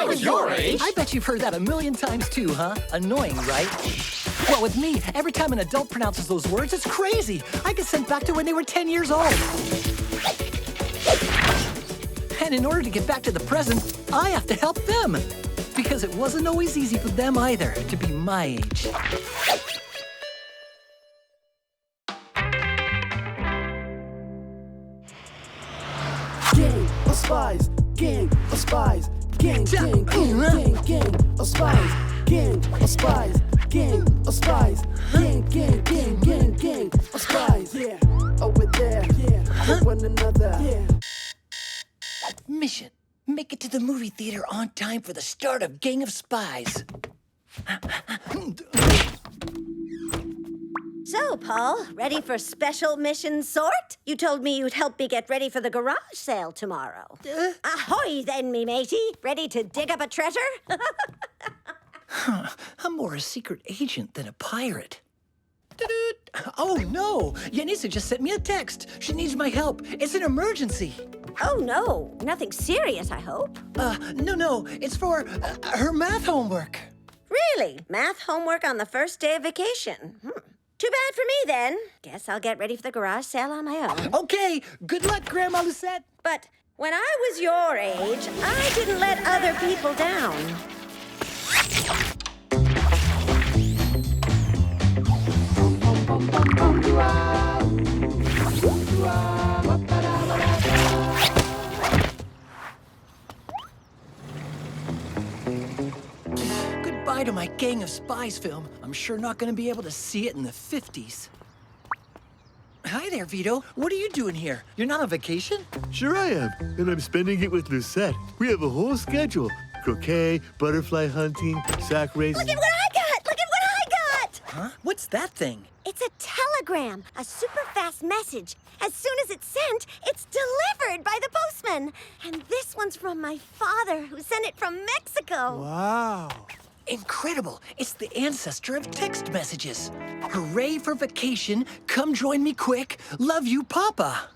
was your age. I bet you've heard that a million times too, huh? Annoying, right? Well, with me, every time an adult pronounces those words, it's crazy. I get sent back to when they were 10 years old. And in order to get back to the present, I have to help them. Because it wasn't always easy for them either to be my age. Gang of spies, gang of spies, gang, gang, gang, gang, gang of spies, gang of spies, gang of spies, gang, gang, gang, gang, gang of spies. Yeah, over there, yeah, with one another. Yeah. Mission: make it to the movie theater on time for the start of Gang of Spies. So, Paul, ready for special mission sort? You told me you'd help me get ready for the garage sale tomorrow. Ahoy then, me matey. Ready to dig up a treasure? I'm more a secret agent than a pirate. Oh, no! Yanisa just sent me a text. She needs my help. It's an emergency. Oh, no. Nothing serious, I hope. No. It's for her math homework. Really? Math homework on the first day of vacation? Too bad for me, then. Guess I'll get ready for the garage sale on my own. Okay, good luck, Grandma Lucette. But when I was your age, I didn't let other people down. Goodbye to my Gang of Spies film. I'm sure not going to be able to see it in the 50s. Hi there, Vito. What are you doing here? You're not on vacation? Sure I am, and I'm spending it with Lucette. We have a whole schedule. Croquet, butterfly hunting, sack race. Look at what I got! Look at what I got! Huh? What's that thing? It's a telegram, a super fast message. As soon as it's sent, it's delivered by the postman. And this one's from my father, who sent it from Mexico. Wow. Incredible. It's the ancestor of text messages. Hooray for vacation. Come join me quick. Love you, Papa.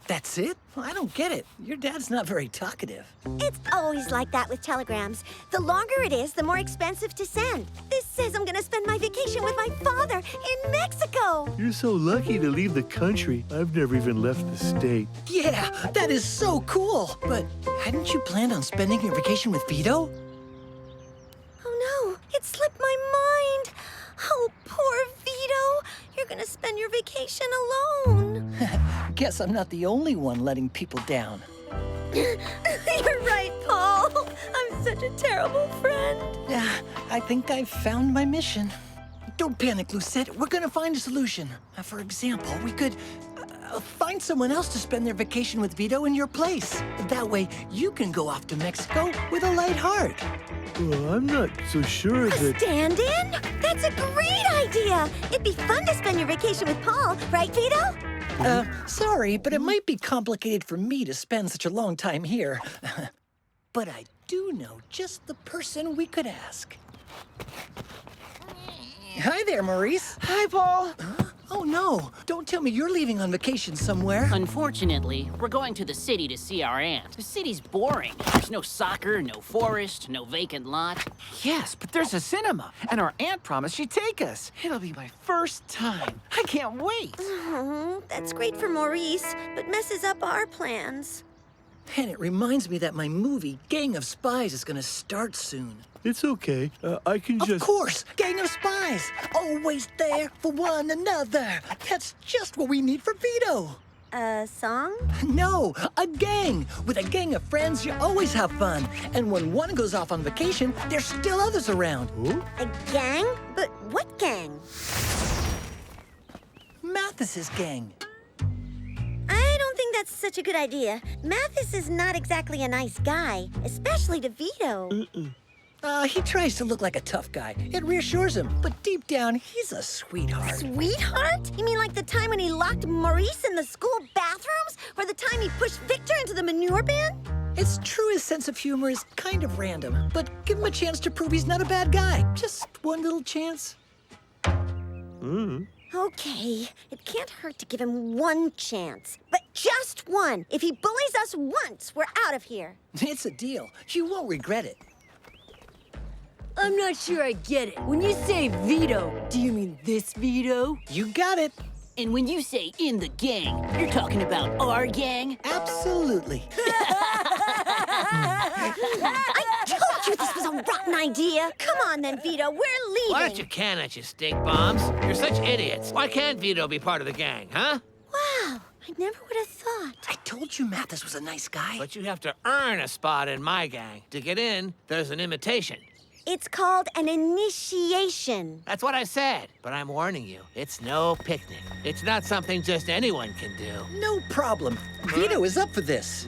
That's it? I don't get it. Your dad's not very talkative. It's always like that with telegrams. The longer it is, the more expensive to send. This says I'm gonna spend my vacation with my father in Mexico. You're so lucky to leave the country. I've never even left the state. Yeah, that is so cool. But hadn't you planned on spending your vacation with Vito? Oh no, it slipped my mind. Oh, poor Vito. You're gonna spend your vacation alone. Guess I'm not the only one letting people down. You're right, Paul. I'm such a terrible friend. Yeah, I think I've found my mission. Don't panic, Lucette. We're gonna find a solution. For example, we could find someone else to spend their vacation with Vito in your place. That way, you can go off to Mexico with a light heart. Well, I'm not so sure A that... stand-in? That's a great idea. It'd be fun to spend your vacation with Paul, right, Vito? Sorry, but it might be complicated for me to spend such a long time here. But I do know just the person we could ask. Hi there, Maurice. Hi, Paul. Oh, no. Don't tell me you're leaving on vacation somewhere. Unfortunately, we're going to the city to see our aunt. The city's boring. There's no soccer, no forest, no vacant lot. Yes, but there's a cinema, and our aunt promised she'd take us. It'll be my first time. I can't wait. Oh, that's great for Maurice, but messes up our plans. And it reminds me that my movie, Gang of Spies, is gonna start soon. It's okay. I can just... Of course! Gang of Spies! Always there for one another! That's just what we need for Vito! A song? No, a gang! With a gang of friends, you always have fun. And when one goes off on vacation, there's still others around. Oh? A gang? But what gang? Mathis's gang. I don't think that's such a good idea. Mathis is not exactly a nice guy, especially to Vito. He tries to look like a tough guy. It reassures him. But deep down, he's a sweetheart. Sweetheart? You mean like the time when he locked Maurice in the school bathrooms? Or the time he pushed Victor into the manure bin? It's true his sense of humor is kind of random, but give him a chance to prove he's not a bad guy. Just one little chance. Okay, it can't hurt to give him one chance. But Just one. If he bullies us once, we're out of here. It's a deal. You won't regret it. I'm not sure I get it. When you say Vito, do you mean this Vito? You got it. And when you say in the gang, you're talking about our gang? Absolutely. I told you this was a rotten idea. Come on then, Vito. We're leaving. Why don't you can at you stink bombs? You're such idiots. Why can't Vito be part of the gang, huh? Wow, I never would have thought. I told you Mathis was a nice guy. But you have to earn a spot in my gang. To get in, there's an invitation. It's called an initiation. That's what I said. But I'm warning you, it's no picnic. It's not something just anyone can do. No problem. Vito is up for this.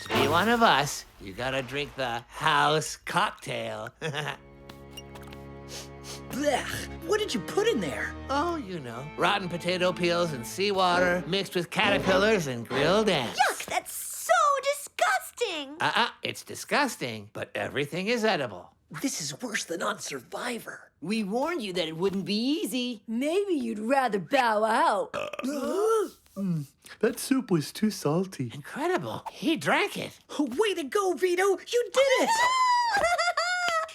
To be one of us, you gotta drink the house cocktail. Blech. What did you put in there? Oh, you know, rotten potato peels and seawater mixed with caterpillars and grilled ants. Yuck, that's so disgusting. It's disgusting, but everything is edible. This is worse than on Survivor. We warned you that it wouldn't be easy. Maybe you'd rather bow out. That soup was too salty. Incredible. He drank it. Way to go, Vito. You did it.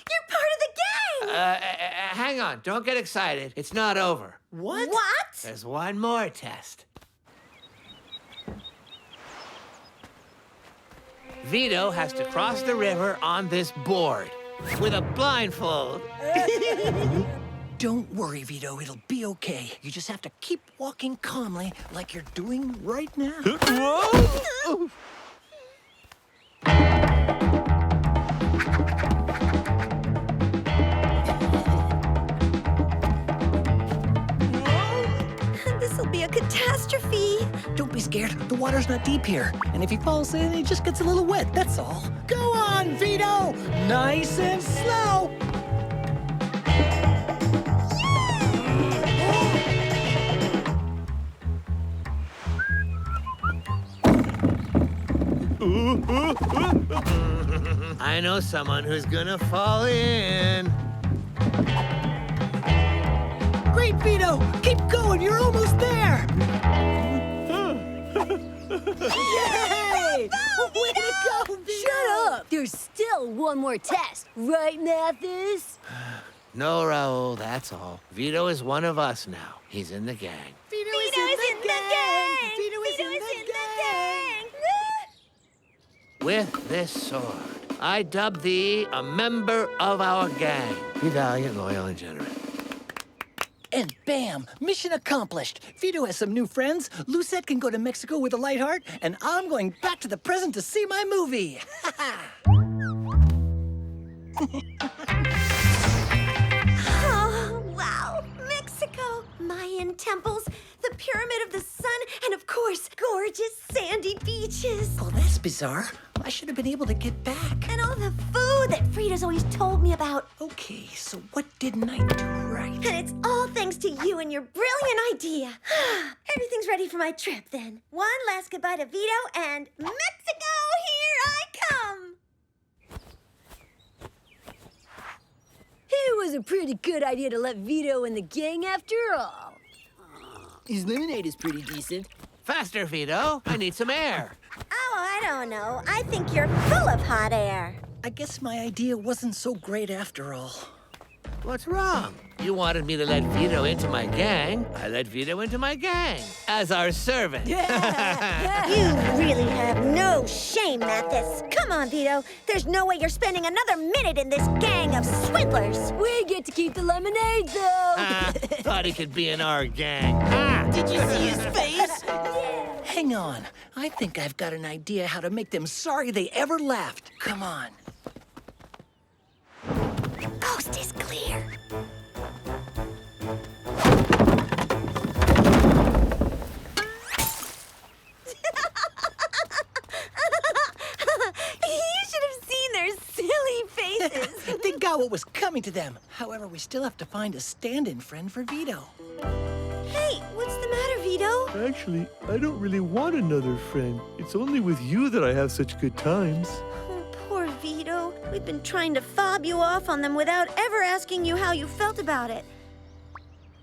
You're part of the gang. Hang on. Don't get excited. It's not over. What? What? There's one more test. Vito has to cross the river on this board with a blindfold. Don't worry, Vito. It'll be okay. You just have to keep walking calmly like you're doing right now. Whoa! This'll be a catastrophe. Don't be scared. The water's not deep here. And if he falls in, he just gets a little wet, that's all. Go on, Vito! Nice and slow! I know someone who's gonna fall in. Great, Vito! Keep going, you're almost there! Yay! Way to go, Vito! Shut up! There's still one more test, right, Mathis? No, Raul, that's all. Vito is one of us now. He's in the gang. Vito Vito is in the gang. Vito is in the gang! With this sword, I dub thee a member of our gang. Be valiant, loyal, and generous. And bam! Mission accomplished. Vito has some new friends, Lucette can go to Mexico with a light heart, and I'm going back to the present to see my movie. Oh, wow. Mexico. Mayan temples, the Pyramid of the Sun, and of course, gorgeous sandy beaches. Oh, that's bizarre. I should have been able to get back. And all the food that Frida's always told me about. Okay, so what didn't I do right? And it's all thanks to you and your brilliant idea. Everything's ready for my trip then. One last goodbye to Vito and Mexico, here I come. It was a pretty good idea to let Vito in the gang after all. His lemonade is pretty decent. Faster, Vito. I need some air. Oh, I don't know. I think you're full of hot air. I guess my idea wasn't so great after all. What's wrong? You wanted me to let Vito into my gang. I let Vito into my gang as our servant. You really have no shame, Mathis. Come on, Vito. There's no way you're spending another minute in this gang of swindlers. We get to keep the lemonade, though. Thought he could be in our gang. Did you see his face? Hang on. I think I've got an idea how to make them sorry they ever laughed. Come on. Coast is clear. You should have seen their silly faces. They got what was coming to them. However, we still have to find a stand-in friend for Vito. Hey, what's the matter, Vito? Actually, I don't really want another friend. It's only with you that I have such good times. Oh, poor Vito. We've been trying to fob you off on them without ever asking you how you felt about it.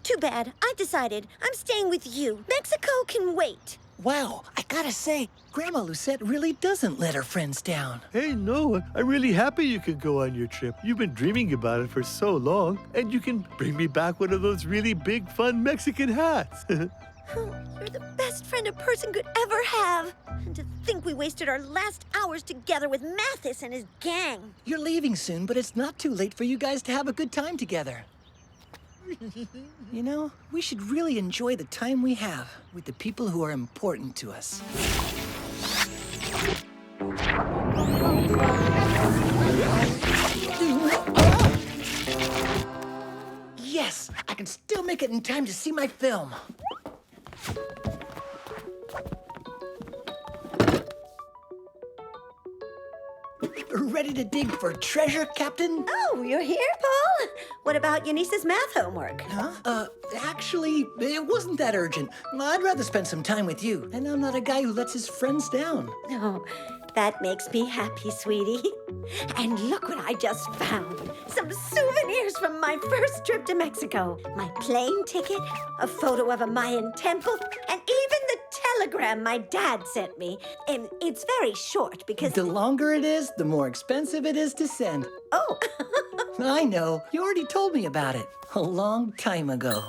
Too bad. I decided I'm staying with you. Mexico can wait. Wow, I gotta say, Grandma Lucette really doesn't let her friends down. Hey, no, I'm really happy you can go on your trip. You've been dreaming about it for so long, and you can bring me back one of those really big, fun Mexican hats. You're the best friend a person could ever have. And to think we wasted our last hours together with Mathis and his gang. You're leaving soon, but it's not too late for you guys to have a good time together. You know, we should really enjoy the time we have with the people who are important to us. Yes, I can still make it in time to see my film. Ready to dig for treasure, Captain? Oh, you're here, Paul? What about Eunice's math homework? Huh? Actually, it wasn't that urgent. I'd rather spend some time with you. And I'm not a guy who lets his friends down. Oh, that makes me happy, sweetie. And look what I just found. Some souvenirs from my first trip to Mexico. My plane ticket, a photo of a Mayan temple, and even the telegram my dad sent me. And it's very short because... The longer it is, the more expensive it is to send. Oh. I know. You already told me about it a long time ago.